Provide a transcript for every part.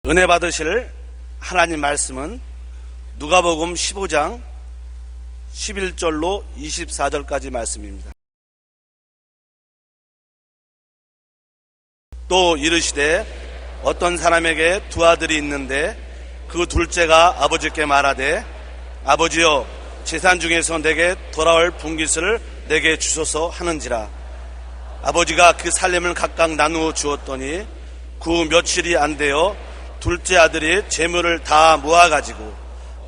은혜 받으실 하나님 말씀은 누가복음 15장 11절로 24절까지 말씀입니다. 또 이르시되 어떤 사람에게 두 아들이 있는데 그 둘째가 아버지께 말하되 아버지여 재산 중에서 내게 돌아올 분깃을 내게 주소서 하는지라. 아버지가 그 살림을 각각 나누어 주었더니 그 며칠이 안 되어 둘째 아들이 재물을 다 모아가지고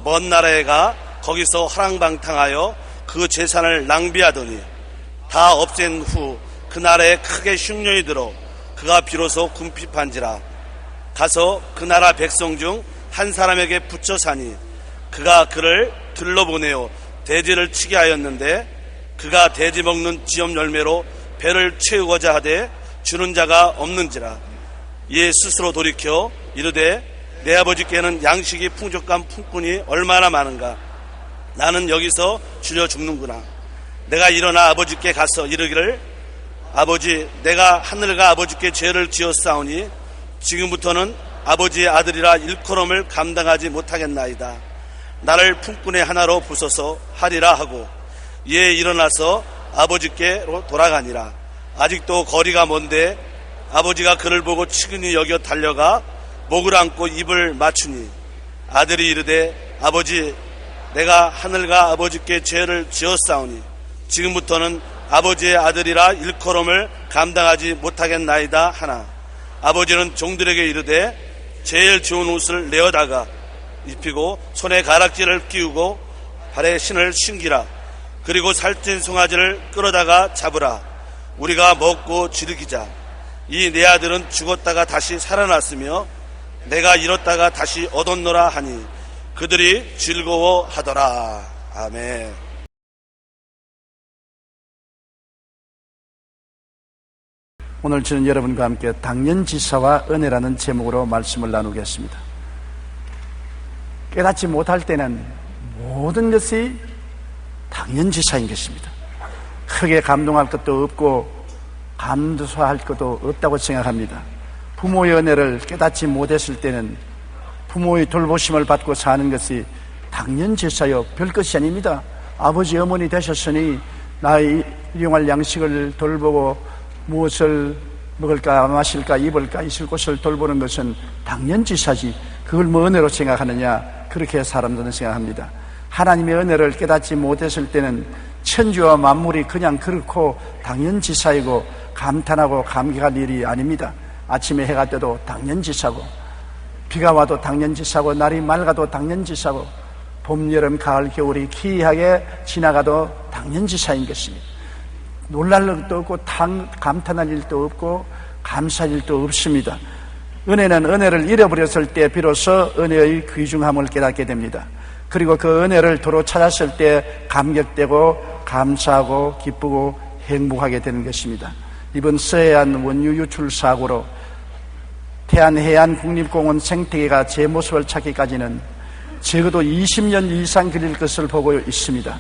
먼 나라에 가 거기서 허랑방탕하여 그 재산을 낭비하더니 다 없앤 후 그 나라에 크게 흉년이 들어 그가 비로소 궁핍한지라. 가서 그 나라 백성 중 한 사람에게 붙여 사니 그가 그를 들러보내어 돼지를 치게 하였는데 그가 돼지 먹는 지엄 열매로 배를 채우고자 하되 주는 자가 없는지라. 이에 스스로 돌이켜 이르되 내 아버지께는 양식이 풍족한 품꾼이 얼마나 많은가. 나는 여기서 줄여 죽는구나. 내가 일어나 아버지께 가서 이르기를 아버지, 내가 하늘과 아버지께 죄를 지었사오니 지금부터는 아버지의 아들이라 일컬음을 감당하지 못하겠나이다. 나를 품꾼의 하나로 부소서 하리라 하고 이에 일어나서 아버지께로 돌아가니라. 아직도 거리가 먼데 아버지가 그를 보고 측은히 여겨 달려가 목을 안고 입을 맞추니 아들이 이르되 아버지, 내가 하늘과 아버지께 죄를 지었사오니 지금부터는 아버지의 아들이라 일컬음을 감당하지 못하겠나이다 하나. 아버지는 종들에게 이르되 제일 좋은 옷을 내어다가 입히고 손에 가락지를 끼우고 발에 신을 신기라. 그리고 살찐 송아지를 끌어다가 잡으라. 우리가 먹고 즐기자. 이 내 아들은 죽었다가 다시 살아났으며 내가 잃었다가 다시 얻었노라 하니 그들이 즐거워하더라. 아멘. 오늘 저는 여러분과 함께 당연지사와 은혜라는 제목으로 말씀을 나누겠습니다. 깨닫지 못할 때는 모든 것이 당연지사인 것입니다. 크게 감동할 것도 없고 감사할 것도 없다고 생각합니다. 부모의 은혜를 깨닫지 못했을 때는 부모의 돌보심을 받고 사는 것이 당연지사요 별것이 아닙니다. 아버지 어머니 되셨으니 나의 일용할 양식을 돌보고 무엇을 먹을까 마실까 입을까 있을 곳을 돌보는 것은 당연지사지 그걸 뭐 은혜로 생각하느냐, 그렇게 사람들은 생각합니다. 하나님의 은혜를 깨닫지 못했을 때는 천지와 만물이 그냥 그렇고 당연지사이고 감탄하고 감격할 일이 아닙니다. 아침에 해가 떠도 당연지사고 비가 와도 당연지사고 날이 맑아도 당연지사고 봄, 여름, 가을, 겨울이 기이하게 지나가도 당연지사인 것입니다. 놀랄 일도 없고 감탄할 일도 없고 감사할 일도 없습니다. 은혜는 은혜를 잃어버렸을 때 비로소 은혜의 귀중함을 깨닫게 됩니다. 그리고 그 은혜를 도로 찾았을 때 감격되고 감사하고 기쁘고 행복하게 되는 것입니다. 이번 서해안 원유 유출 사고로 태안해안국립공원 생태계가 제 모습을 찾기까지는 적어도 20년 이상 걸릴 것을 보고 있습니다.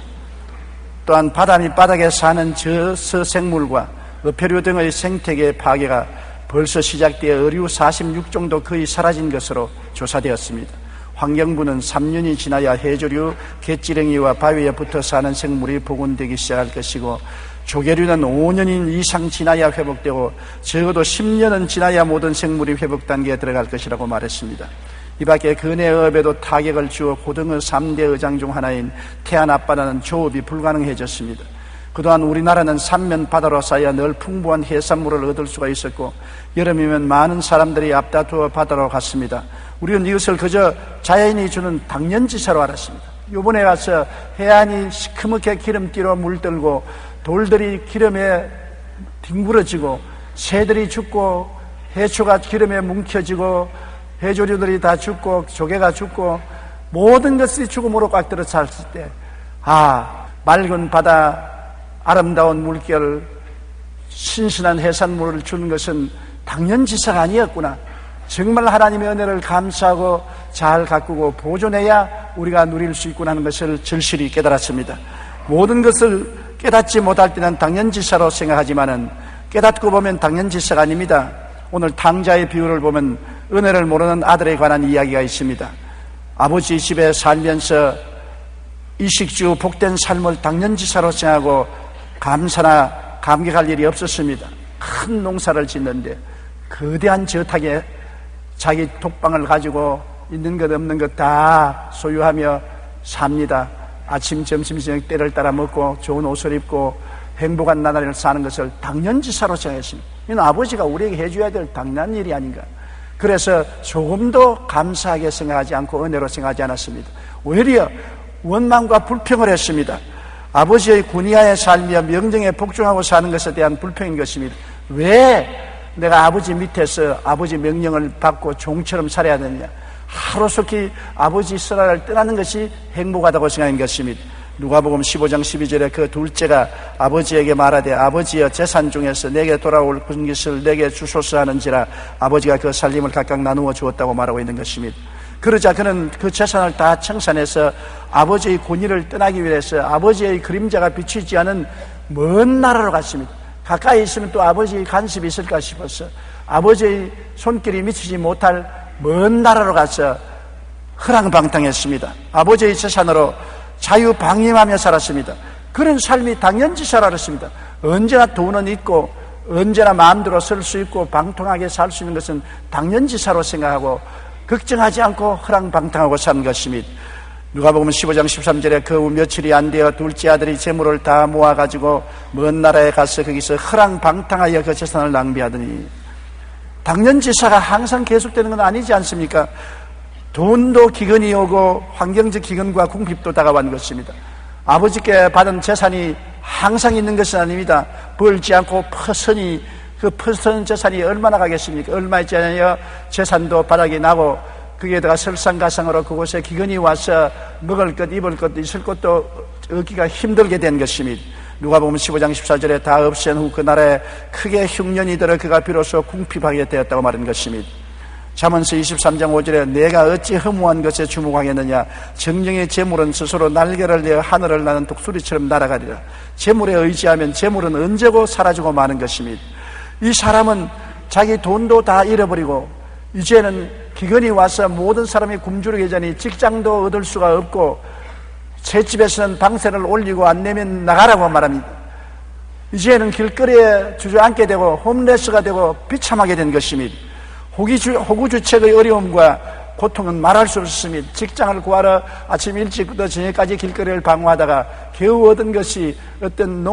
또한 바다 밑바닥에 사는 저서생물과 어패류 등의 생태계 파괴가 벌써 시작되어 어류 46종도 거의 사라진 것으로 조사되었습니다. 환경부는 3년이 지나야 해조류, 갯지렁이와 바위에 붙어 사는 생물이 복원되기 시작할 것이고 조개류는 5년 이상 지나야 회복되고 적어도 10년은 지나야 모든 생물이 회복 단계에 들어갈 것이라고 말했습니다. 이 밖에 근해업에도 타격을 주어 고등어 3대 의장 중 하나인 태안 앞바다는 조업이 불가능해졌습니다. 그동안 우리나라는 삼면 바다로 쌓여 늘 풍부한 해산물을 얻을 수가 있었고 여름이면 많은 사람들이 앞다투어 바다로 갔습니다. 우리는 이것을 그저 자연이 주는 당연지사로 알았습니다. 요번에 가서 해안이 시커멓게 기름띠로 물들고 돌들이 기름에 뒹굴어지고 새들이 죽고 해초가 기름에 뭉쳐지고 해조류들이 다 죽고 조개가 죽고 모든 것이 죽음으로 꽉 들어 찼을 때 맑은 바다, 아름다운 물결, 신선한 해산물을 주는 것은 당연지사가 아니었구나. 정말 하나님의 은혜를 감사하고 잘 가꾸고 보존해야 우리가 누릴 수 있구나 하는 것을 절실히 깨달았습니다. 모든 것을 깨닫지 못할 때는 당연지사로 생각하지만은 깨닫고 보면 당연지사가 아닙니다. 오늘 탕자의 비유를 보면 은혜를 모르는 아들에 관한 이야기가 있습니다. 아버지 집에 살면서 이식주 복된 삶을 당년지사로 생각하고 감사나 감격할 일이 없었습니다. 큰 농사를 짓는데 거대한 저택에 자기 톡방을 가지고 있는 것 없는 것 다 소유하며 삽니다. 아침, 점심, 저녁 때를 따라 먹고 좋은 옷을 입고 행복한 나날을 사는 것을 당연지사로 생각했습니다. 이건 아버지가 우리에게 해줘야 될 당연한 일이 아닌가. 그래서 조금도 감사하게 생각하지 않고 은혜로 생각하지 않았습니다. 오히려 원망과 불평을 했습니다. 아버지의 군의하에 살며 명령에 복종하고 사는 것에 대한 불평인 것입니다. 왜 내가 아버지 밑에서 아버지 명령을 받고 종처럼 살아야 되느냐. 하루속히 아버지 쓰라를 떠나는 것이 행복하다고 생각한 것입니다. 누가복음 15장 12절에 그 둘째가 아버지에게 말하되 아버지여 재산 중에서 내게 돌아올 분깃을 내게 주소서 하는지라 아버지가 그 살림을 각각 나누어 주었다고 말하고 있는 것입니다. 그러자 그는 그 재산을 다 청산해서 아버지의 권위를 떠나기 위해서 아버지의 그림자가 비치지 않은 먼 나라로 갔습니다. 가까이 있으면 또 아버지의 간섭이 있을까 싶어서 아버지의 손길이 미치지 못할 먼 나라로 가서 허랑방탕했습니다. 아버지의 재산으로 자유방임하며 살았습니다. 그런 삶이 당연지사라 그랬습니다. 언제나 돈은 있고 언제나 마음대로 쓸 수 있고 방통하게 살 수 있는 것은 당연지사로 생각하고 걱정하지 않고 허랑방탕하고 사는 것입니다. 누가복음 15장 13절에 그 후 며칠이 안 되어 둘째 아들이 재물을 다 모아가지고 먼 나라에 가서 거기서 허랑방탕하여 그 재산을 낭비하더니 당연지사가 항상 계속되는 건 아니지 않습니까? 돈도 기근이 오고 환경적 기근과 궁핍도 다가온 것입니다. 아버지께 받은 재산이 항상 있는 것은 아닙니다. 벌지 않고 퍼서니 그 퍼서는 재산이 얼마나 가겠습니까? 얼마 있지 않아요? 재산도 바닥이 나고 거기에다가 설상가상으로 그곳에 기근이 와서 먹을 것, 입을 것도 있을 것도 얻기가 힘들게 된 것입니다. 누가복음 15장 14절에 다 없앤 후 그 나라에 크게 흉년이 들어 그가 비로소 궁핍하게 되었다고 말한 것입니다. 잠언서 23장 5절에 내가 어찌 허무한 것에 주목하겠느냐. 정령의 재물은 스스로 날개를 내어 하늘을 나는 독수리처럼 날아가리라. 재물에 의지하면 재물은 언제고 사라지고 마는 것입니다. 이 사람은 자기 돈도 다 잃어버리고 이제는 기근이 와서 모든 사람이 굶주리기 전에 직장도 얻을 수가 없고 셋집에서는 방세를 올리고 안 내면 나가라고 말합니다. 이제는 길거리에 주저앉게 되고 홈레스가 되고 비참하게 된 것입니다. 호구주책의 어려움과 고통은 말할 수 없습니다. 직장을 구하러 아침 일찍부터 저녁까지 길거리를 방황하다가 겨우 얻은 것이 어떤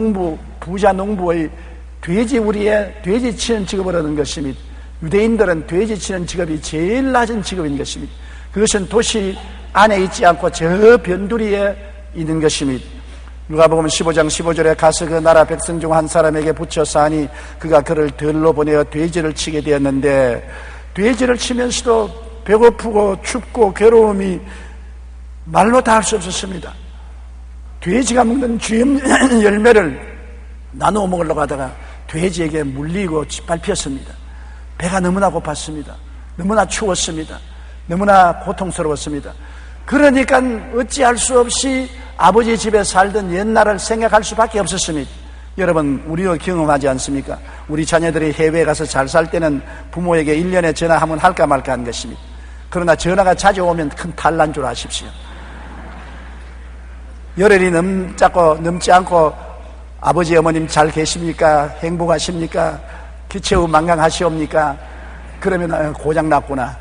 부자 농부의 돼지우리에 돼지 치는 직업을 얻은 것입니다. 유대인들은 돼지 치는 직업이 제일 낮은 직업인 것입니다. 그것은 도시 안에 있지 않고 저 변두리에 있는 것입니다. 누가복음 15장 15절에 가서 그 나라 백성 중 한 사람에게 붙여 사니 그가 그를 들로 보내어 돼지를 치게 되었는데 돼지를 치면서도 배고프고 춥고 괴로움이 말로 다 할 수 없었습니다. 돼지가 먹는 쥐 열매를 나누어 먹으려고 하다가 돼지에게 물리고 짓밟혔습니다. 배가 너무나 고팠습니다. 너무나 추웠습니다. 너무나 고통스러웠습니다. 그러니까 어찌할 수 없이 아버지 집에 살던 옛날을 생각할 수밖에 없었습니다. 여러분, 우리도 경험하지 않습니까? 우리 자녀들이 해외에 가서 잘 살 때는 부모에게 1년에 전화하면 할까 말까 하는 것입니다. 그러나 전화가 자주 오면 큰 탈난 줄 아십시오. 열흘이 넘지 않고 아버지 어머님 잘 계십니까? 행복하십니까? 기체후 만강하시옵니까? 그러면 고장났구나.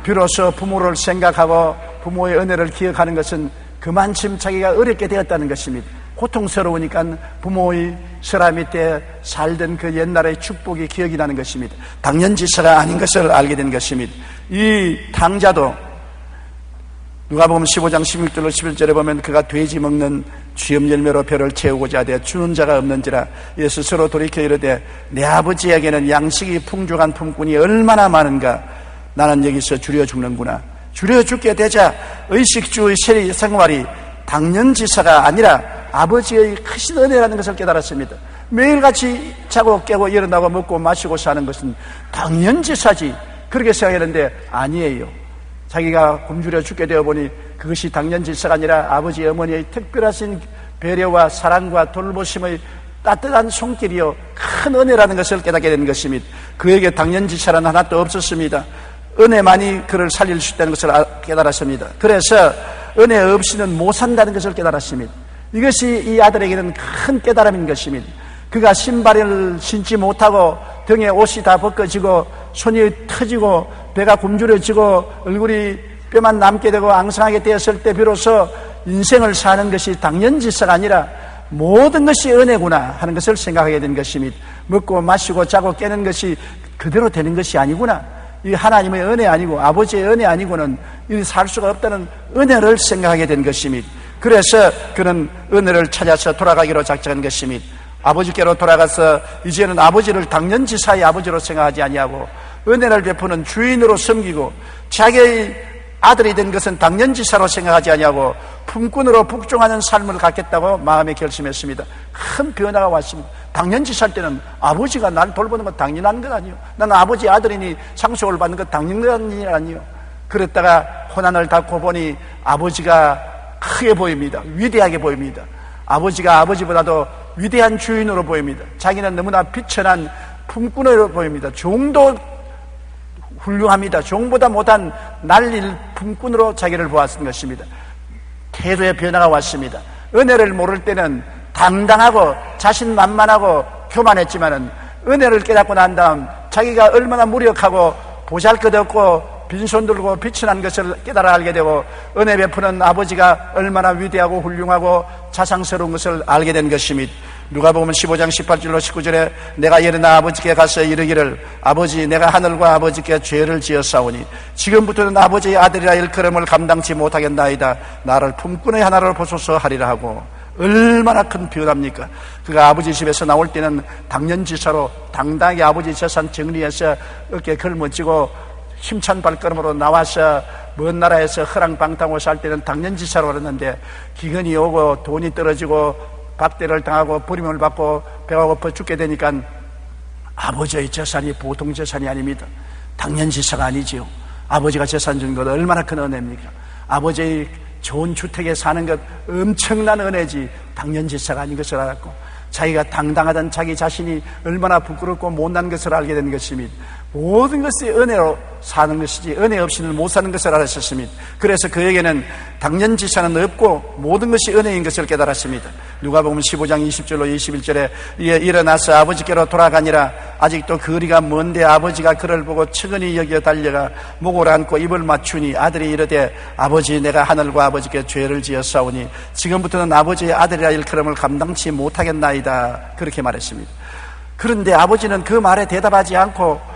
비로소 부모를 생각하고 부모의 은혜를 기억하는 것은 그만큼 자기가 어렵게 되었다는 것입니다. 고통스러우니까 부모의 설화 밑에 살던 그 옛날의 축복이 기억이 나는 것입니다. 당연지사가 아닌 것을 알게 된 것입니다. 이 탕자도 누가복음 15장 16절로 11절에 보면 그가 돼지 먹는 쥐염 열매로 배를 채우고자 하되 주는 자가 없는지라 이에 스스로 돌이켜 이르되 내 아버지에게는 양식이 풍족한 품꾼이 얼마나 많은가. 나는 여기서 줄여 죽는구나. 줄여 죽게 되자 의식주의 생활이 당연지사가 아니라 아버지의 크신 은혜라는 것을 깨달았습니다. 매일같이 자고 깨고 일어나고 먹고 마시고 사는 것은 당연지사지 그렇게 생각했는데 아니에요. 자기가 굶주려 죽게 되어 보니 그것이 당연지사가 아니라 아버지 어머니의 특별하신 배려와 사랑과 돌보심의 따뜻한 손길이요 큰 은혜라는 것을 깨닫게 된 것입니다. 그에게 당연지사는 하나도 없었습니다. 은혜만이 그를 살릴 수 있다는 것을 깨달았습니다. 그래서 은혜 없이는 못 산다는 것을 깨달았습니다. 이것이 이 아들에게는 큰 깨달음인 것입니다. 그가 신발을 신지 못하고 등에 옷이 다 벗겨지고 손이 터지고 배가 굶주려지고 얼굴이 뼈만 남게 되고 앙상하게 되었을 때 비로소 인생을 사는 것이 당연지사가 아니라 모든 것이 은혜구나 하는 것을 생각하게 된 것입니다. 먹고 마시고 자고 깨는 것이 그대로 되는 것이 아니구나. 이 하나님의 은혜 아니고 아버지의 은혜 아니고는 살 수가 없다는 은혜를 생각하게 된 것입니다. 그래서 그는 은혜를 찾아서 돌아가기로 작정한 것입니다. 아버지께로 돌아가서 이제는 아버지를 당연지사의 아버지로 생각하지 아니하고 은혜를 베푸는 주인으로 섬기고 자기의 아들이 된 것은 당연지사로 생각하지 아니하고 품꾼으로 복종하는 삶을 갖겠다고 마음에 결심했습니다. 큰 변화가 왔습니다. 당연지사일 때는 아버지가 날 돌보는 건 당연한 것 아니에요. 나는 아버지의 아들이니 상속을 받는 것 당연한 일 아니에요. 그랬다가 고난을 닦고 보니 아버지가 크게 보입니다. 위대하게 보입니다. 아버지가 아버지보다도 위대한 주인으로 보입니다. 자기는 너무나 비천한 품꾼으로 보입니다. 종도 훌륭합니다. 종보다 못한 날릴 품꾼으로 자기를 보았던 것입니다. 태도의 변화가 왔습니다. 은혜를 모를 때는 당당하고 자신만만하고 교만했지만은 은혜를 깨닫고 난 다음 자기가 얼마나 무력하고 보잘것없고 빈손 들고 비천한 것을 깨달아 알게 되고 은혜 베푸는 아버지가 얼마나 위대하고 훌륭하고 자상스러운 것을 알게 된 것입니다. 누가복음 15장 18절로 19절에 내가 일어나 아버지께 가서 이르기를 아버지 내가 하늘과 아버지께 죄를 지었사오니 지금부터는 아버지의 아들이라 일컬음을 감당치 못하겠나이다. 나를 품꾼의 하나로 보소서 하리라 하고 얼마나 큰 변화입니까? 그가 아버지 집에서 나올 때는 당연지사로 당당하게 아버지 재산 정리해서 어깨에 걸머쥐고 힘찬 발걸음으로 나와서 먼 나라에서 허랑방탕하고 살 때는 당연지사로 그랬는데 기근이 오고 돈이 떨어지고 박대를 당하고 버림을 받고 배가 고파 죽게 되니까 아버지의 재산이 보통 재산이 아닙니다. 당연지사가 아니지요. 아버지가 재산 준 것 얼마나 큰 은혜입니까? 아버지의 좋은 주택에 사는 것 엄청난 은혜지 당연지사가 아닌 것을 알았고 자기가 당당하던 자기 자신이 얼마나 부끄럽고 못난 것을 알게 된 것입니다. 모든 것이 은혜로 사는 것이지 은혜 없이는 못 사는 것을 알았었습니다. 그래서 그에게는 당연지사는 없고 모든 것이 은혜인 것을 깨달았습니다. 누가복음 15장 20절로 21절에 일어나서 아버지께로 돌아가니라. 아직도 거리가 먼데 아버지가 그를 보고 측은히 여겨 달려가 목을 안고 입을 맞추니 아들이 이르되 아버지 내가 하늘과 아버지께 죄를 지었사오니 지금부터는 아버지의 아들이라 일컬음을 감당치 못하겠나이다. 그렇게 말했습니다. 그런데 아버지는 그 말에 대답하지 않고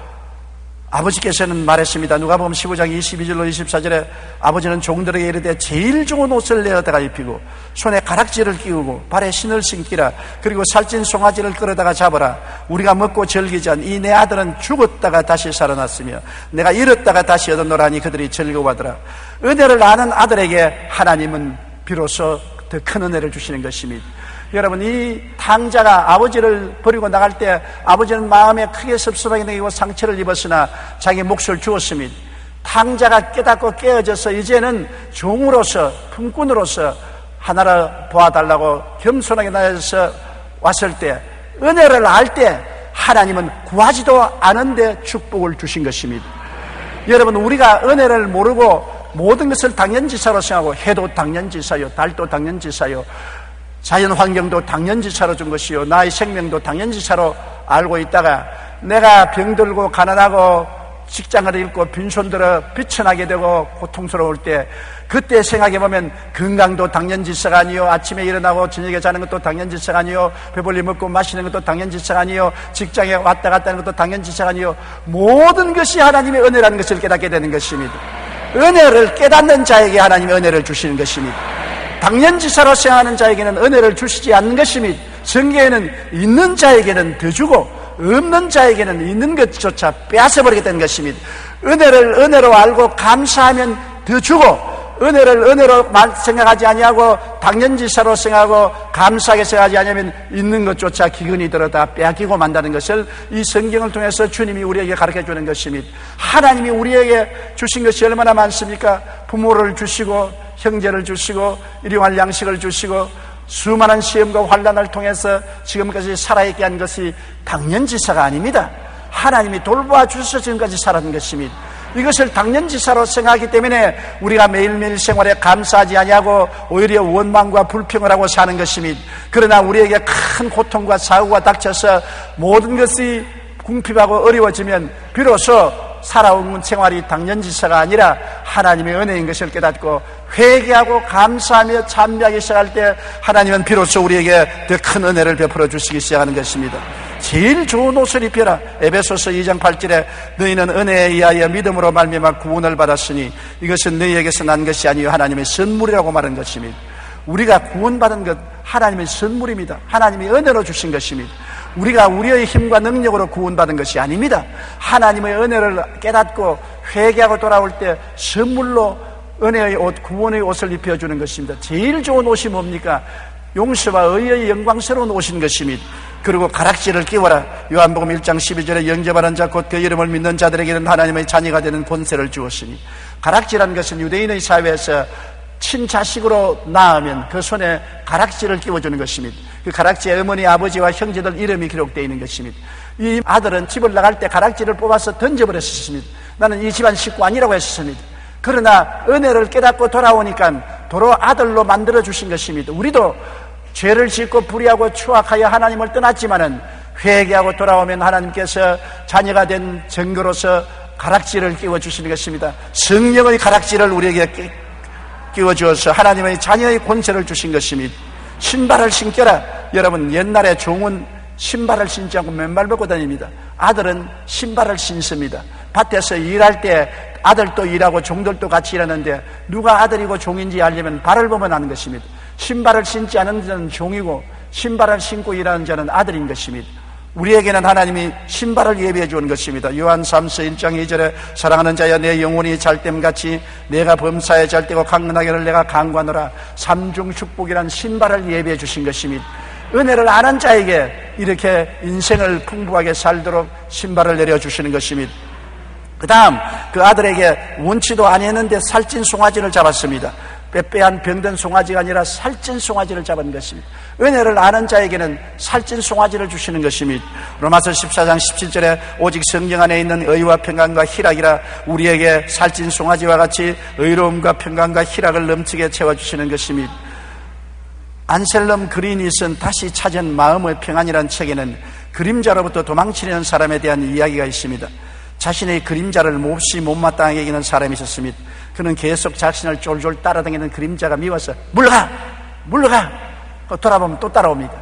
아버지께서는 말했습니다. 누가복음 15장 22절로 24절에 아버지는 종들에게 이르되 제일 좋은 옷을 내어다가 입히고 손에 가락지를 끼우고 발에 신을 신기라. 그리고 살찐 송아지를 끌어다가 잡아라. 우리가 먹고 즐기자. 이 내 아들은 죽었다가 다시 살아났으며 내가 잃었다가 다시 얻었노라니 그들이 즐거워하더라. 은혜를 아는 아들에게 하나님은 비로소 더 큰 은혜를 주시는 것입니다. 여러분, 이 탕자가 아버지를 버리고 나갈 때 아버지는 마음에 크게 섭섭하게 느끼고 상처를 입었으나 자기 몫을 주었습니다. 탕자가 깨닫고 깨어져서 이제는 종으로서 품꾼으로서 하나를 보아달라고 겸손하게 나서서 왔을 때 은혜를 알 때 하나님은 구하지도 않은데 축복을 주신 것입니다. 여러분, 우리가 은혜를 모르고 모든 것을 당연지사로 생각하고 해도 당연지사요, 달도 당연지사요, 자연 환경도 당연지사로 준 것이요 나의 생명도 당연지사로 알고 있다가 내가 병들고 가난하고 직장을 잃고 빈손 들어 비천하게 되고 고통스러울 때 그때 생각해보면 건강도 당연지사가 아니요 아침에 일어나고 저녁에 자는 것도 당연지사가 아니요 배불리 먹고 마시는 것도 당연지사가 아니요 직장에 왔다 갔다 하는 것도 당연지사가 아니요 모든 것이 하나님의 은혜라는 것을 깨닫게 되는 것입니다. 은혜를 깨닫는 자에게 하나님의 은혜를 주시는 것입니다. 당연지사로 생각하는 자에게는 은혜를 주시지 않는 것입니다. 성경에는 있는 자에게는 더 주고 없는 자에게는 있는 것조차 빼앗아버리겠다는 것입니다. 은혜를 은혜로 알고 감사하면 더 주고 은혜를 은혜로 생각하지 아니하고 당연지사로 생각하고 감사하게 생각하지 아니하면 있는 것조차 기근이 들어 다 빼앗기고 만다는 것을 이 성경을 통해서 주님이 우리에게 가르쳐주는 것입니다. 하나님이 우리에게 주신 것이 얼마나 많습니까? 부모를 주시고 형제를 주시고 일용할 양식을 주시고 수많은 시험과 환난을 통해서 지금까지 살아있게 한 것이 당연지사가 아닙니다. 하나님이 돌보아 주셔서 지금까지 살아난 것입니다. 이것을 당연지사로 생각하기 때문에 우리가 매일매일 생활에 감사하지 아니하고 오히려 원망과 불평을 하고 사는 것입니다. 그러나 우리에게 큰 고통과 사고가 닥쳐서 모든 것이 궁핍하고 어려워지면 비로소 살아온 생활이 당연지사가 아니라 하나님의 은혜인 것을 깨닫고 회개하고 감사하며 찬미하기 시작할 때 하나님은 비로소 우리에게 더 큰 은혜를 베풀어 주시기 시작하는 것입니다. 제일 좋은 옷을 입혀라. 에베소서 2장 8절에 너희는 은혜에 의하여 믿음으로 말미암아 구원을 받았으니 이것은 너희에게서 난 것이 아니요 하나님의 선물이라고 말한 것입니다. 우리가 구원받은 것 하나님의 선물입니다. 하나님의 은혜로 주신 것입니다. 우리가 우리의 힘과 능력으로 구원받은 것이 아닙니다. 하나님의 은혜를 깨닫고 회개하고 돌아올 때 선물로 은혜의 옷, 구원의 옷을 입혀주는 것입니다. 제일 좋은 옷이 뭡니까? 용서와 의의 영광스러운 옷인 것입니다. 그리고 가락지를 끼워라. 요한복음 1장 12절에 영접하는 자 곧 그 이름을 믿는 자들에게는 하나님의 자녀가 되는 권세를 주었으니, 가락지라는 것은 유대인의 사회에서 친자식으로 낳으면 그 손에 가락지를 끼워주는 것입니다. 그 가락지에 어머니, 아버지와 형제들 이름이 기록되어 있는 것입니다. 이 아들은 집을 나갈 때 가락지를 뽑아서 던져버렸습니다. 나는 이 집안 식구 아니라고 했습니다. 그러나 은혜를 깨닫고 돌아오니까 도로 아들로 만들어주신 것입니다. 우리도 죄를 짓고 불의하고 추악하여 하나님을 떠났지만은 회개하고 돌아오면 하나님께서 자녀가 된 증거로서 가락지를 끼워주시는 것입니다. 성령의 가락지를 우리에게 끼워주어서 하나님의 자녀의 권세를 주신 것입니다. 신발을 신겨라. 여러분, 옛날에 종은 신발을 신지 않고 맨발 벗고 다닙니다. 아들은 신발을 신습니다. 밭에서 일할 때 아들도 일하고 종들도 같이 일하는데 누가 아들이고 종인지 알려면 발을 보면 아는 것입니다. 신발을 신지 않은 자는 종이고 신발을 신고 일하는 자는 아들인 것입니다. 우리에게는 하나님이 신발을 예비해 주는 것입니다. 요한 3서 1장 2절에 사랑하는 자여 내 영혼이 잘됨같이 내가 범사에 잘되고 강건하기를 내가 강구하노라. 삼중 축복이란 신발을 예비해 주신 것입니다. 은혜를 아는 자에게 이렇게 인생을 풍부하게 살도록 신발을 내려주시는 것입니다. 그 다음 그 아들에게 원치도 아니했는데 살찐 송아지를 잡았습니다. 빼빼한 병든 송아지가 아니라 살찐 송아지를 잡은 것입니다. 은혜를 아는 자에게는 살찐 송아지를 주시는 것입니다. 로마서 14장 17절에 오직 성령 안에 있는 의와 평강과 희락이라 우리에게 살찐 송아지와 같이 의로움과 평강과 희락을 넘치게 채워주시는 것입니다. 안셀럼 그린이 쓴 다시 찾은 마음의 평안이라는 책에는 그림자로부터 도망치려는 사람에 대한 이야기가 있습니다. 자신의 그림자를 몹시 못마땅하게 여기는 사람이 있었습니다. 그는 계속 자신을 쫄쫄 따라다니는 그림자가 미워서 물러가! 물러가! 돌아보면 또 따라옵니다.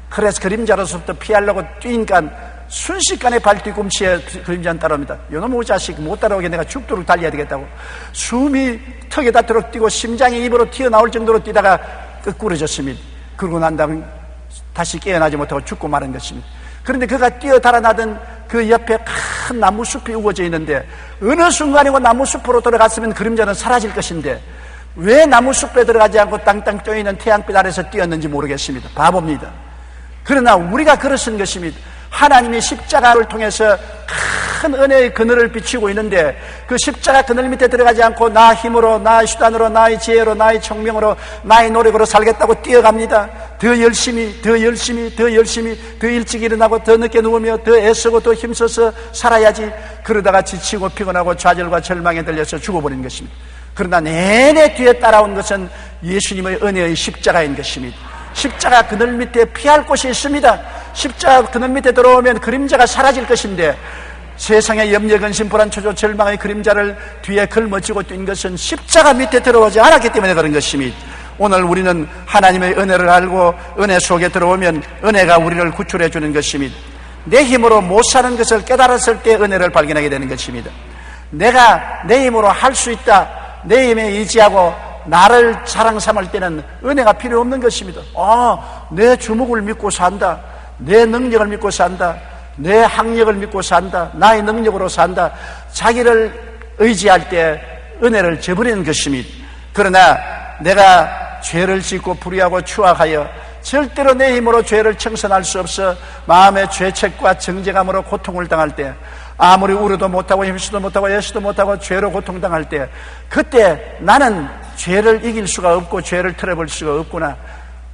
그래서 그림자로서부터 피하려고 뛰니까 순식간에 발 뒤꿈치에 그림자는 따라옵니다. 요놈의 자식 못 따라오게 내가 죽도록 달려야 되겠다고 숨이 턱에 닿도록 뛰고 심장이 입으로 튀어나올 정도로 뛰다가 끄꾸러졌습니다. 그러고 난 다음에 다시 깨어나지 못하고 죽고 마는 것입니다. 그런데 그가 뛰어 달아나던 그 옆에 큰 나무숲이 우거져 있는데 어느 순간이고 나무숲으로 들어갔으면 그림자는 사라질 것인데 왜 나무숲에 들어가지 않고 땅땅 쪼이는 태양빛 아래서 뛰었는지 모르겠습니다. 바보입니다. 그러나 우리가 그러신 것입니다. 하나님이 십자가를 통해서 큰 은혜의 그늘을 비추고 있는데 그 십자가 그늘 밑에 들어가지 않고 나 힘으로, 나의 수단으로, 나의 지혜로, 나의 청명으로, 나의 노력으로 살겠다고 뛰어갑니다. 더 열심히, 더 열심히, 더 열심히, 더 일찍 일어나고 더 늦게 누우며 더 애쓰고 더 힘써서 살아야지. 그러다가 지치고 피곤하고 좌절과 절망에 들려서 죽어버린 것입니다. 그러나 내내 뒤에 따라온 것은 예수님의 은혜의 십자가인 것입니다. 십자가 그늘 밑에 피할 곳이 있습니다. 십자가 그늘 밑에 들어오면 그림자가 사라질 것인데 세상의 염려, 근심, 불안, 초조, 절망의 그림자를 뒤에 걸머쥐고 뛴 것은 십자가 밑에 들어오지 않았기 때문에 그런 것입니다. 오늘 우리는 하나님의 은혜를 알고 은혜 속에 들어오면 은혜가 우리를 구출해 주는 것입니다. 내 힘으로 못 사는 것을 깨달았을 때 은혜를 발견하게 되는 것입니다. 내가 내 힘으로 할 수 있다, 내 힘에 의지하고 나를 자랑 삼을 때는 은혜가 필요 없는 것입니다. 내 주먹을 믿고 산다, 내 능력을 믿고 산다, 내 학력을 믿고 산다, 나의 능력으로 산다, 자기를 의지할 때 은혜를 저버리는 것입니다. 그러나 내가 죄를 짓고 불의하고 추악하여 절대로 내 힘으로 죄를 청산할 수 없어 마음의 죄책과 정죄감으로 고통을 당할 때, 아무리 울어도 못하고 힘쓰도 못하고 애쓰도 못하고 죄로 고통당할 때, 그때 나는 죄를 이길 수가 없고 죄를 틀어볼 수가 없구나,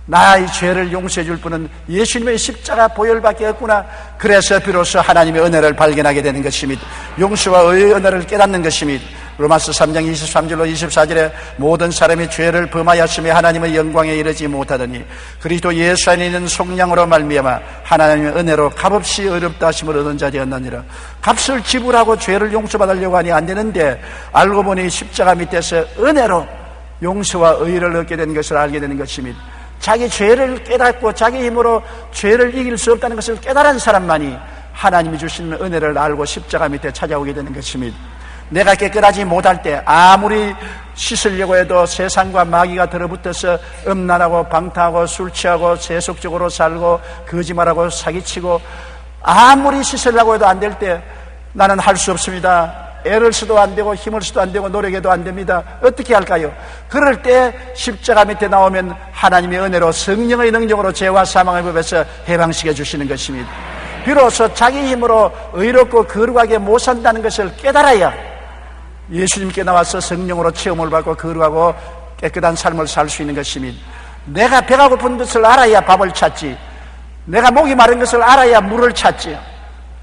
나의 죄를 용서해 줄 분은 예수님의 십자가 보혈밖에 없구나. 그래서 비로소 하나님의 은혜를 발견하게 되는 것입니다. 용서와 의의 은혜를 깨닫는 것입니다. 로마서 3장 23절로 24절에 모든 사람이 죄를 범하였으며 하나님의 영광에 이르지 못하더니 그리스도 예수 안에 있는 속량으로 말미암아 하나님의 은혜로 값없이 의롭다 하심을 얻은 자 되었느니라. 값을 지불하고 죄를 용서받으려고 하니 안 되는데 알고 보니 십자가 밑에서 은혜로 용서와 의를 얻게 되는 것을 알게 되는 것입니다. 자기 죄를 깨닫고 자기 힘으로 죄를 이길 수 없다는 것을 깨달은 사람만이 하나님이 주시는 은혜를 알고 십자가 밑에 찾아오게 되는 것입니다. 내가 깨끗하지 못할 때 아무리 씻으려고 해도 세상과 마귀가 들어붙어서 음란하고 방탕하고 술 취하고 세속적으로 살고 거짓말하고 사기치고 아무리 씻으려고 해도 안 될 때 나는 할 수 없습니다. 애를 써도 안 되고 힘을 써도 안 되고 노력해도 안 됩니다. 어떻게 할까요? 그럴 때 십자가 밑에 나오면 하나님의 은혜로 성령의 능력으로 죄와 사망의 법에서 해방시켜 주시는 것입니다. 비로소 자기 힘으로 의롭고 거룩하게 못 산다는 것을 깨달아야 예수님께 나와서 성령으로 체험을 받고 거룩하고 깨끗한 삶을 살 수 있는 것입니다. 내가 배가 고픈 것을 알아야 밥을 찾지, 내가 목이 마른 것을 알아야 물을 찾지,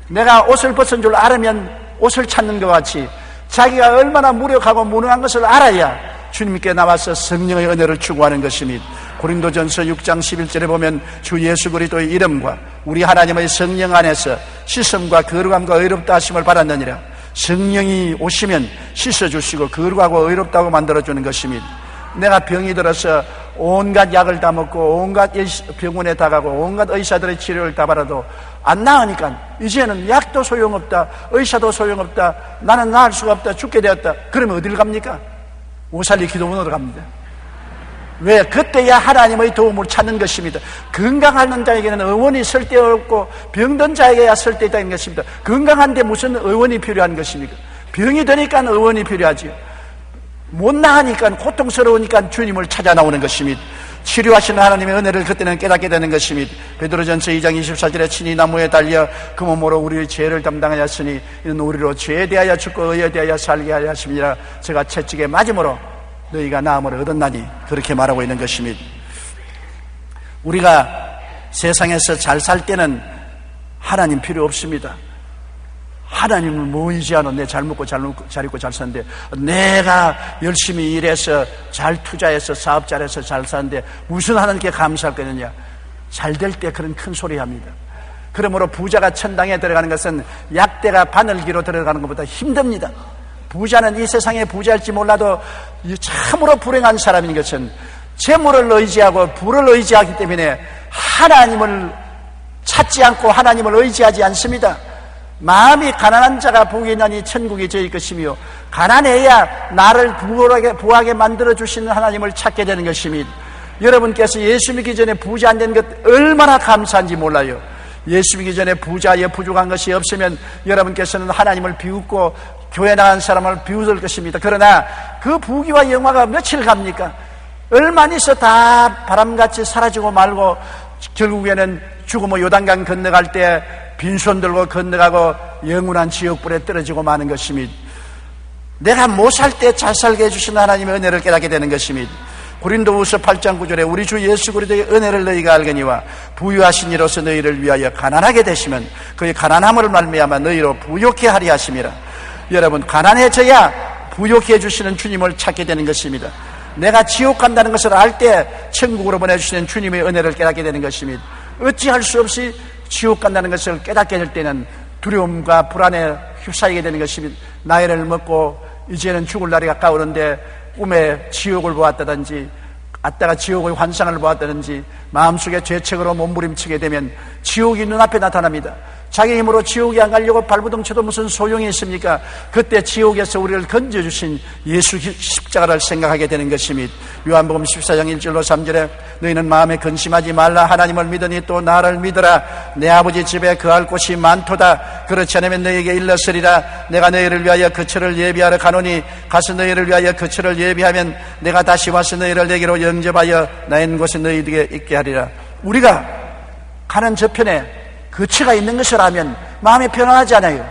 내가 옷을 벗은 줄 알으면 옷을 찾는 것 같이 자기가 얼마나 무력하고 무능한 것을 알아야 주님께 나와서 성령의 은혜를 추구하는 것입니다. 고린도전서 6장 11절에 보면 주 예수 그리스도의 이름과 우리 하나님의 성령 안에서 씻음과 거룩함과 의롭다 하심을 받았느니라. 성령이 오시면 씻어주시고 거룩하고 의롭다고 만들어주는 것입니다. 내가 병이 들어서 온갖 약을 다 먹고 온갖 병원에 다 가고 온갖 의사들의 치료를 다 받아도 안 나으니까 이제는 약도 소용없다, 의사도 소용없다, 나는 나을 수가 없다, 죽게 되었다. 그러면 어디를 갑니까? 오살리 기도원으로 갑니다. 왜? 그때야 하나님의 도움을 찾는 것입니다. 건강한 자에게는 의원이 쓸데없고 병든 자에게야 쓸데있다는 것입니다. 건강한데 무슨 의원이 필요한 것입니까? 병이 되니까 의원이 필요하지요. 못 나가니까 고통스러우니까 주님을 찾아 나오는 것입니다. 치료하시는 하나님의 은혜를 그때는 깨닫게 되는 것입니다. 베드로전서 2장 24절에 친히 나무에 달려 그 몸으로 우리의 죄를 담당하였으니 이는 우리로 죄에 대하여 죽고 의에 대하여 살게 하려 하심이라. 제가 채찍에 맞음으로 너희가 나음을 얻었나니 그렇게 말하고 있는 것입니다. 우리가 세상에서 잘 살 때는 하나님 필요 없습니다. 하나님을 뭐 의지하노? 내 잘 먹고 잘 입고 잘 사는데, 내가 열심히 일해서 잘 투자해서 사업 잘해서 잘 사는데 무슨 하나님께 감사할 거느냐? 잘 될 때 그런 큰 소리 합니다. 그러므로 부자가 천당에 들어가는 것은 약대가 바늘기로 들어가는 것보다 힘듭니다. 부자는 이 세상에 부자일지 몰라도 참으로 불행한 사람인 것은 재물을 의지하고 부를 의지하기 때문에 하나님을 찾지 않고 하나님을 의지하지 않습니다. 마음이 가난한 자가 복이 있나니 천국이 저희 것이며, 가난해야 나를 부하게 만들어주시는 하나님을 찾게 되는 것입니다. 여러분께서 예수 믿기 전에 부자 안 된 것 얼마나 감사한지 몰라요. 예수 믿기 전에 부자에 부족한 것이 없으면 여러분께서는 하나님을 비웃고 교회 나간 사람을 비웃을 것입니다. 그러나 그 부귀와 영화가 며칠 갑니까? 얼마 있어 다 바람같이 사라지고 말고 결국에는 죽으면 요단강 건너갈 때 빈손 들고 건너가고 영원한 지옥불에 떨어지고 마는 것입니다. 내가 못 살 때 잘 살게 해주시는 하나님의 은혜를 깨닫게 되는 것입니다. 고린도후서 8장 9절에 우리 주 예수 그리스도의 은혜를 너희가 알거니와 부유하신 이로서 너희를 위하여 가난하게 되시면 그의 가난함을 말미암아 너희로 부욕해 하리 하심이라. 여러분, 가난해져야 부욕해 해주시는 주님을 찾게 되는 것입니다. 내가 지옥 간다는 것을 알 때 천국으로 보내주시는 주님의 은혜를 깨닫게 되는 것입니다. 어찌할 수 없이 지옥 간다는 것을 깨닫게 될 때는 두려움과 불안에 휩싸이게 되는 것입니다. 나이를 먹고 이제는 죽을 날이 가까우는데 꿈에 지옥을 보았다든지 아따가 지옥의 환상을 보았다든지 마음속에 죄책으로 몸부림치게 되면 지옥이 눈앞에 나타납니다. 자기 힘으로 지옥에 안 가려고 발부둥쳐도 무슨 소용이 있습니까? 그때 지옥에서 우리를 건져주신 예수 십자가를 생각하게 되는 것입니다. 요한복음 14장 1절로 3절에 너희는 마음에 근심하지 말라. 하나님을 믿으니 또 나를 믿으라. 내 아버지 집에 거할 곳이 많도다. 그렇지 않으면 너희에게 일렀으리라. 내가 너희를 위하여 거처를 예비하러 가노니 가서 너희를 위하여 거처를 예비하면 내가 다시 와서 너희를 내게로 영접하여 나 있는 곳에 너희에게 있게 하리라. 우리가 가는 저편에 거처가 있는 것을 알면 마음이 편안하지 않아요.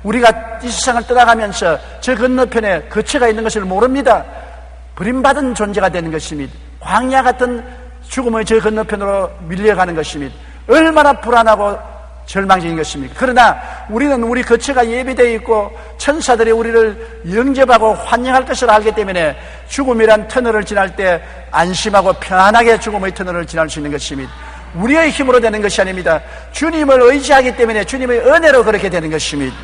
우리가 이 세상을 떠나가면서 저 건너편에 거처가 있는 것을 모릅니다. 버림받은 존재가 되는 것입니다. 광야 같은 죽음의 저 건너편으로 밀려가는 것입니다. 얼마나 불안하고 절망적인 것입니까? 그러나 우리는 우리 거처가 예비되어 있고 천사들이 우리를 영접하고 환영할 것을 알기 때문에 죽음이란 터널을 지날 때 안심하고 편안하게 죽음의 터널을 지날 수 있는 것입니다. 우리의 힘으로 되는 것이 아닙니다. 주님을 의지하기 때문에 주님의 은혜로 그렇게 되는 것입니다.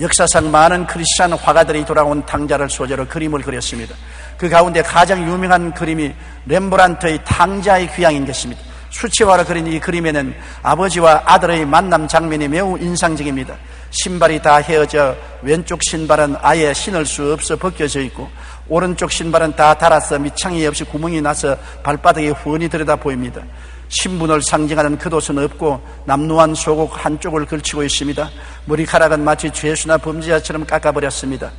역사상 많은 크리스찬 화가들이 돌아온 탕자를 소재로 그림을 그렸습니다. 그 가운데 가장 유명한 그림이 렘브란트의 탕자의 귀향인 것입니다. 수채화로 그린 이 그림에는 아버지와 아들의 만남 장면이 매우 인상적입니다. 신발이 다 헤어져 왼쪽 신발은 아예 신을 수 없어 벗겨져 있고 오른쪽 신발은 다 닳아서 밑창이 없이 구멍이 나서 발바닥이 훤히 들여다 보입니다. 신분을 상징하는 겉옷은 없고 남루한 소국 한쪽을 걸치고 있습니다. 머리카락은 마치 죄수나 범죄자처럼 깎아버렸습니다.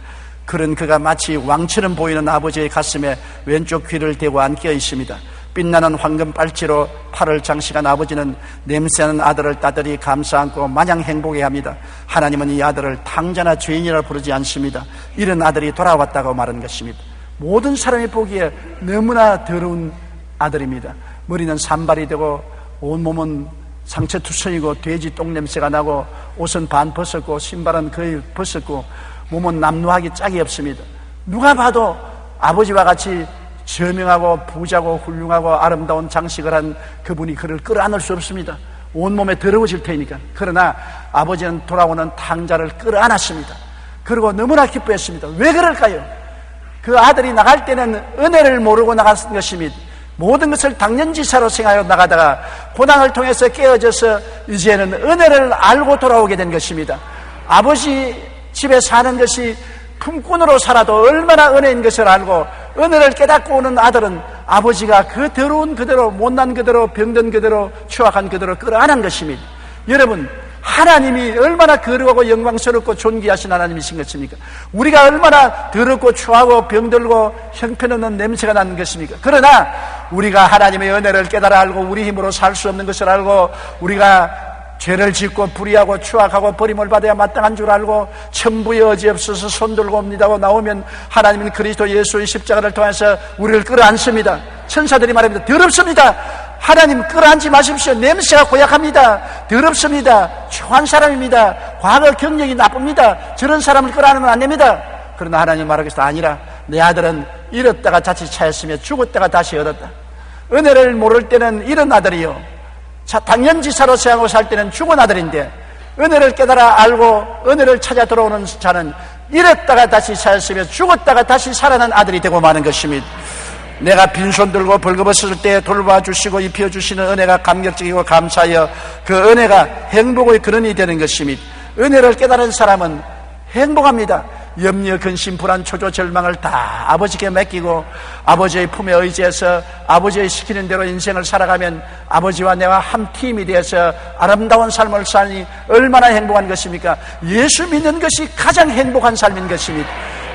그런 그가 마치 왕처럼 보이는 아버지의 가슴에 왼쪽 귀를 대고 앉겨 있습니다. 빛나는 황금 빨치로 팔을 장식한 아버지는 냄새나는 아들을 따들이 감싸안고 마냥 행복해합니다. 하나님은 이 아들을 탕자나 죄인이라 부르지 않습니다. 이런 아들이 돌아왔다고 말한 것입니다. 모든 사람이 보기에 너무나 더러운 아들입니다. 머리는 산발이 되고 온몸은 상처투성이고 돼지 똥냄새가 나고 옷은 반 벗었고 신발은 거의 벗었고 몸은 남루하기 짝이 없습니다. 누가 봐도 아버지와 같이 저명하고 부자고 훌륭하고 아름다운 장식을 한 그분이 그를 끌어안을 수 없습니다. 온몸에 더러워질 테니까. 그러나 아버지는 돌아오는 탕자를 끌어안았습니다. 그리고 너무나 기뻐했습니다. 왜 그럴까요? 그 아들이 나갈 때는 은혜를 모르고 나갔던 것입니다. 모든 것을 당연지사로 생각하여 나가다가 고난을 통해서 깨어져서 이제는 은혜를 알고 돌아오게 된 것입니다. 아버지 집에 사는 것이 품꾼으로 살아도 얼마나 은혜인 것을 알고 은혜를 깨닫고 오는 아들은 아버지가 그 더러운 그대로 못난 그대로 병든 그대로 추악한 그대로 끌어안은 것입니다. 여러분, 하나님이 얼마나 거룩하고 영광스럽고 존귀하신 하나님이신 것입니까? 우리가 얼마나 더럽고 추하고 병들고 형편없는 냄새가 나는 것입니까? 그러나 우리가 하나님의 은혜를 깨달아 알고 우리 힘으로 살 수 없는 것을 알고 우리가 죄를 짓고 불의하고 추악하고 버림을 받아야 마땅한 줄 알고 천부의 여지 없어서 손들고 옵니다고 나오면 하나님은 그리스도 예수의 십자가를 통해서 우리를 끌어안습니다. 천사들이 말합니다. 더럽습니다. 하나님 끌어안지 마십시오. 냄새가 고약합니다. 더럽습니다. 추한 사람입니다. 과거 경력이 나쁩니다. 저런 사람을 끌어안으면 안 됩니다. 그러나 하나님 말하겠다. 아니라 내 아들은 잃었다가 자칫 찾았으며 죽었다가 다시 얻었다. 은혜를 모를 때는 이런 아들이요, 자, 당연지사로 생각하고 살 때는 죽은 아들인데 은혜를 깨달아 알고 은혜를 찾아 들어오는 자는 잃었다가 다시 찾았으며 죽었다가 다시 살아난 아들이 되고 마는 것입니다. 내가 빈손 들고 벌거벗을 때 돌봐주시고 입혀주시는 은혜가 감격적이고 감사하여 그 은혜가 행복의 근원이 되는 것입니다. 은혜를 깨달은 사람은 행복합니다. 염려, 근심, 불안, 초조, 절망을 다 아버지께 맡기고 아버지의 품에 의지해서 아버지의 시키는 대로 인생을 살아가면 아버지와 내가 한 팀이 되어서 아름다운 삶을 사니 얼마나 행복한 것입니까? 예수 믿는 것이 가장 행복한 삶인 것입니다.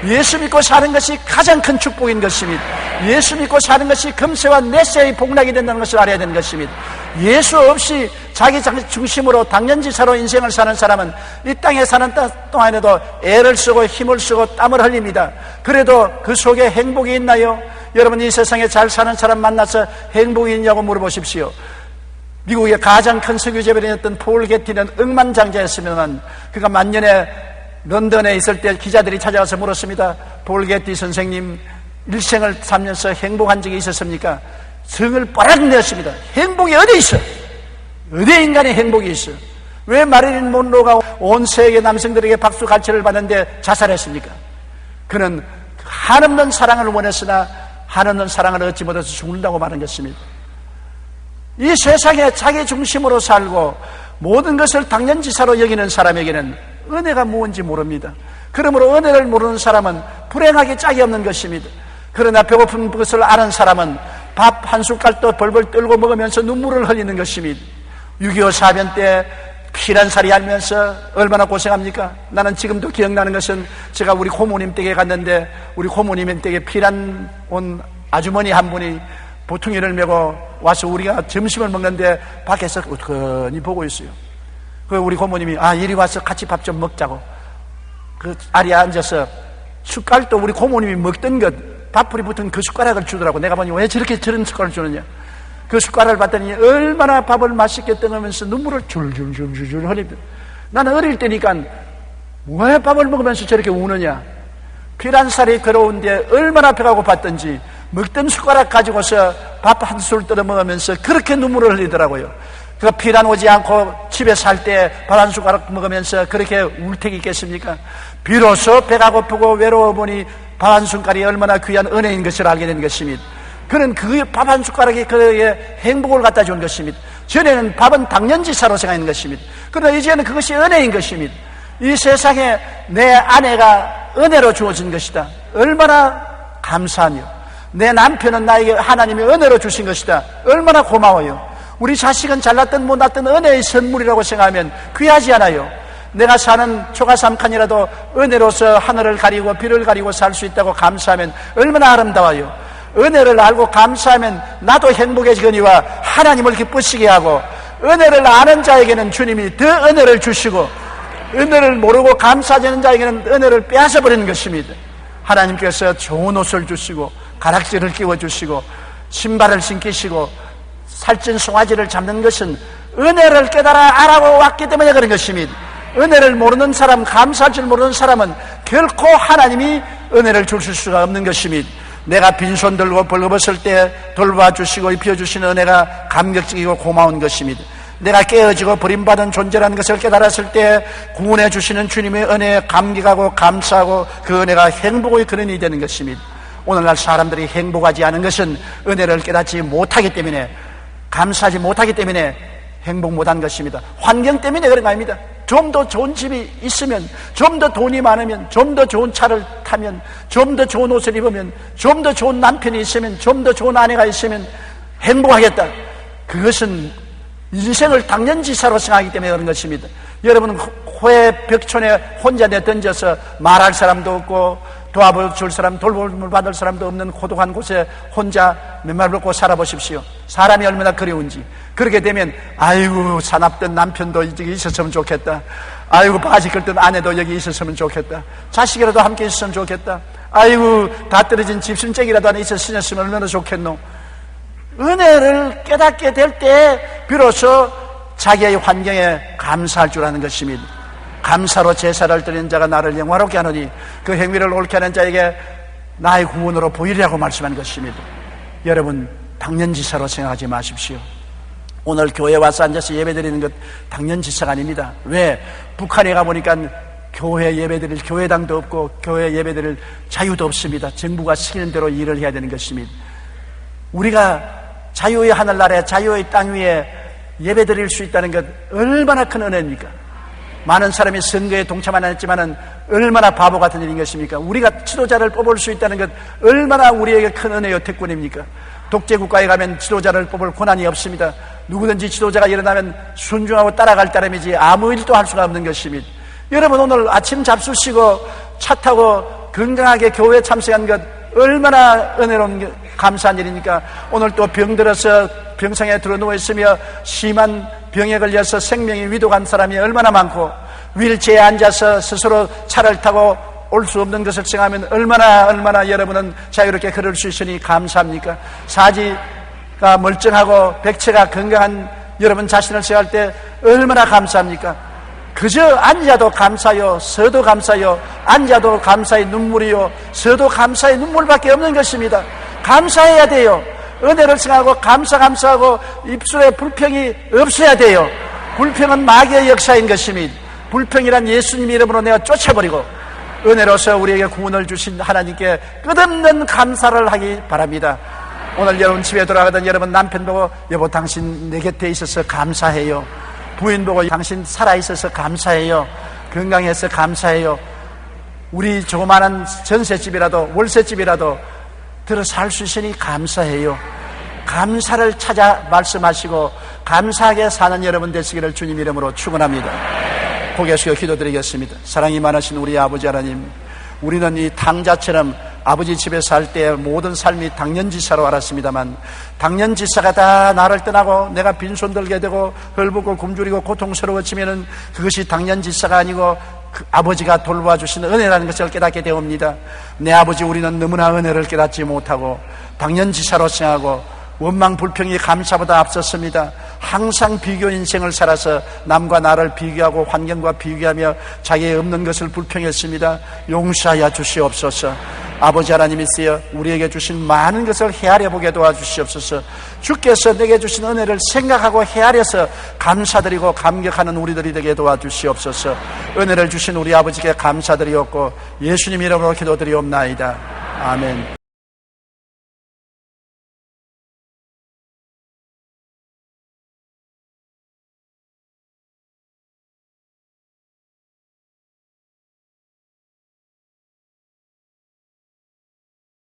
예수 믿고 사는 것이 가장 큰 축복인 것입니다. 예수 믿고 사는 것이 금세와 내세의 복락이 된다는 것을 알아야 되는 것입니다. 예수 없이 자기 중심으로 당연지사로 인생을 사는 사람은 이 땅에 사는 동안에도 애를 쓰고 힘을 쓰고 땀을 흘립니다. 그래도 그 속에 행복이 있나요? 여러분, 이 세상에 잘 사는 사람 만나서 행복이 있냐고 물어보십시오. 미국의 가장 큰 석유재벌이었던 폴 게티는 억만장자였으면 그가 만년에 런던에 있을 때 기자들이 찾아와서 물었습니다. 폴 게티 선생님, 일생을 살면서 행복한 적이 있었습니까? 성을 뽀락 내었습니다. 행복이 어디 있어? 어디에 인간의 행복이 있어? 왜 마릴린 monroe가 온 세계 남성들에게 박수 갈채를 받는데 자살했습니까? 그는 한없는 사랑을 원했으나 한없는 사랑을 얻지 못해서 죽는다고 말한 것입니다. 이 세상에 자기 중심으로 살고 모든 것을 당연지사로 여기는 사람에게는 은혜가 무엇인지 모릅니다. 그러므로 은혜를 모르는 사람은 불행하기 짝이 없는 것입니다. 그러나 배고픈 것을 아는 사람은 밥 한 숟갈도 벌벌 떨고 먹으면서 눈물을 흘리는 것입니다. 6.25 사변 때 피난 살이 알면서 얼마나 고생합니까? 나는 지금도 기억나는 것은 제가 우리 고모님 댁에 갔는데 우리 고모님 댁에 피난 온 아주머니 한 분이 보퉁이를 메고 와서 우리가 점심을 먹는데 밖에서 우연히 보고 있어요. 그 우리 고모님이 이리 와서 같이 밥 좀 먹자고 그 자리에 앉아서 숟갈도 우리 고모님이 먹던 것 밥풀이 붙은 그 숟가락을 주더라고. 내가 보니 왜 저런 숟가락을 주느냐. 그 숟가락을 봤더니 얼마나 밥을 맛있게 떠가면서 눈물을 줄줄줄줄 흘립니다. 나는 어릴 때니까 왜 밥을 먹으면서 저렇게 우느냐. 피란 살이 걸어온데 얼마나 배가 고팠던지 먹던 숟가락 가지고서 밥 한 술 떠 먹으면서 그렇게 눈물을 흘리더라고요. 그 피란 오지 않고 집에 살 때 밥 한 숟가락 먹으면서 그렇게 울 택이 있겠습니까? 비로소 배가 고프고 외로워 보니 밥 한 숟갈이 얼마나 귀한 은혜인 것을 알게 된 것입니다. 그는 그 밥 한 숟가락이 그에게 행복을 갖다 준 것입니다. 전에는 밥은 당연지사로 생각하는 것입니다. 그러나 이제는 그것이 은혜인 것입니다. 이 세상에 내 아내가 은혜로 주어진 것이다. 얼마나 감사하며, 내 남편은 나에게 하나님이 은혜로 주신 것이다. 얼마나 고마워요. 우리 자식은 잘났든 못났든 은혜의 선물이라고 생각하면 귀하지 않아요. 내가 사는 초가 3칸이라도 은혜로서 하늘을 가리고 비를 가리고 살 수 있다고 감사하면 얼마나 아름다워요. 은혜를 알고 감사하면 나도 행복해지거니와 하나님을 기쁘시게 하고, 은혜를 아는 자에게는 주님이 더 은혜를 주시고, 은혜를 모르고 감사하지 않는 자에게는 은혜를 빼앗아 버리는 것입니다. 하나님께서 좋은 옷을 주시고 가락지를 끼워주시고 신발을 신기시고 살찐 송아지를 잡는 것은 은혜를 깨달아 알아고 왔기 때문에 그런 것입니다. 은혜를 모르는 사람, 감사할 줄 모르는 사람은 결코 하나님이 은혜를 주실 수가 없는 것입니다. 내가 빈손 들고 벌거벗을 때 돌봐주시고 입혀주시는 은혜가 감격적이고 고마운 것입니다. 내가 깨어지고 버림받은 존재라는 것을 깨달았을 때 구원해 주시는 주님의 은혜에 감격하고 감사하고 그 은혜가 행복의 근원이 되는 것입니다. 오늘날 사람들이 행복하지 않은 것은 은혜를 깨닫지 못하기 때문에, 감사하지 못하기 때문에 행복 못한 것입니다. 환경 때문에 그런 거 아닙니다. 좀 더 좋은 집이 있으면, 좀 더 돈이 많으면, 좀 더 좋은 차를 타면, 좀 더 좋은 옷을 입으면, 좀 더 좋은 남편이 있으면, 좀 더 좋은 아내가 있으면 행복하겠다. 그것은 인생을 당연지사로 생각하기 때문에 그런 것입니다. 여러분, 호의 벽촌에 혼자 내던져서 말할 사람도 없고 도와줄 사람, 돌봄을 받을 사람도 없는 고독한 곳에 혼자 맨발 벗고 살아보십시오. 사람이 얼마나 그리운지. 그렇게 되면 아이고, 사납던 남편도 여기 있었으면 좋겠다. 아이고, 바지 긁던 아내도 여기 있었으면 좋겠다. 자식이라도 함께 있었으면 좋겠다. 아이고, 다 떨어진 집순쟁이라도 하나 있었으면 얼마나 좋겠노. 은혜를 깨닫게 될 때 비로소 자기의 환경에 감사할 줄 아는 것입니다. 감사로 제사를 드리는 자가 나를 영화롭게 하느니 그 행위를 옳게 하는 자에게 나의 구원으로 보이리라고 말씀한 것입니다. 여러분, 당연지사로 생각하지 마십시오. 오늘 교회 와서 앉아서 예배드리는 것 당연지사가 아닙니다. 왜? 북한에 가보니까 교회 예배드릴 교회당도 없고 교회 예배드릴 자유도 없습니다. 정부가 시키는 대로 일을 해야 되는 것입니다. 우리가 자유의 하늘나라에, 자유의 땅 위에 예배드릴 수 있다는 것 얼마나 큰 은혜입니까? 많은 사람이 선거에 동참 안 했지만은 얼마나 바보 같은 일인 것입니까? 우리가 지도자를 뽑을 수 있다는 것 얼마나 우리에게 큰 은혜요 특권입니까? 독재국가에 가면 지도자를 뽑을 권한이 없습니다. 누구든지 지도자가 일어나면 순종하고 따라갈 따름이지 아무 일도 할 수가 없는 것입니다. 여러분, 오늘 아침 잡수시고 차 타고 건강하게 교회에 참석한 것 얼마나 은혜로운 감사한 일입니까? 오늘 또 병들어서 병상에 들어 누워있으며 심한 병에 걸려서 생명이 위독한 사람이 얼마나 많고, 휠체어에 앉아서 스스로 차를 타고 올 수 없는 것을 생각하면 얼마나 여러분은 자유롭게 걸을 수 있으니 감사합니까? 사지가 멀쩡하고 백체가 건강한 여러분 자신을 생각할 때 얼마나 감사합니까? 그저 앉아도 감사요, 서도 감사요, 앉아도 감사의 눈물이요, 서도 감사의 눈물밖에 없는 것입니다. 감사해야 돼요. 은혜를 생각하고 감사하고 입술에 불평이 없어야 돼요. 불평은 마귀의 역사인 것입니다. 불평이란 예수님 이름으로 내가 쫓아버리고 은혜로서 우리에게 구원을 주신 하나님께 끝없는 감사를 하기 바랍니다. 오늘 여러분 집에 돌아가던 여러분 남편 보고 여보, 당신 내 곁에 있어서 감사해요. 부인 보고 당신 살아있어서 감사해요. 건강해서 감사해요. 우리 조그마한 전셋집이라도 월세집이라도 들어 살 수 있으니 감사해요. 감사를 찾아 말씀하시고 감사하게 사는 여러분 되시기를 주님 이름으로 축원합니다. 고개 숙여 기도드리겠습니다. 사랑이 많으신 우리 아버지 하나님, 우리는 이 당자처럼 아버지 집에 살 때 모든 삶이 당연지사로 알았습니다만, 당연지사가 다 나를 떠나고 내가 빈손 들게 되고 헐벗고 굶주리고 고통스러워지면은 그것이 당연지사가 아니고 그 아버지가 돌보아 주시는 은혜라는 것을 깨닫게 되옵니다. 내 아버지, 우리는 너무나 은혜를 깨닫지 못하고 당연지사로 생각하고 원망 불평이 감사보다 앞섰습니다. 항상 비교 인생을 살아서 남과 나를 비교하고 환경과 비교하며 자기의 없는 것을 불평했습니다. 용서하여 주시옵소서. 아버지 하나님이시여, 우리에게 주신 많은 것을 헤아려 보게 도와주시옵소서. 주께서 내게 주신 은혜를 생각하고 헤아려서 감사드리고 감격하는 우리들이 되게 도와주시옵소서. 은혜를 주신 우리 아버지께 감사드리옵고 예수님 이름으로 기도드리옵나이다. 아멘.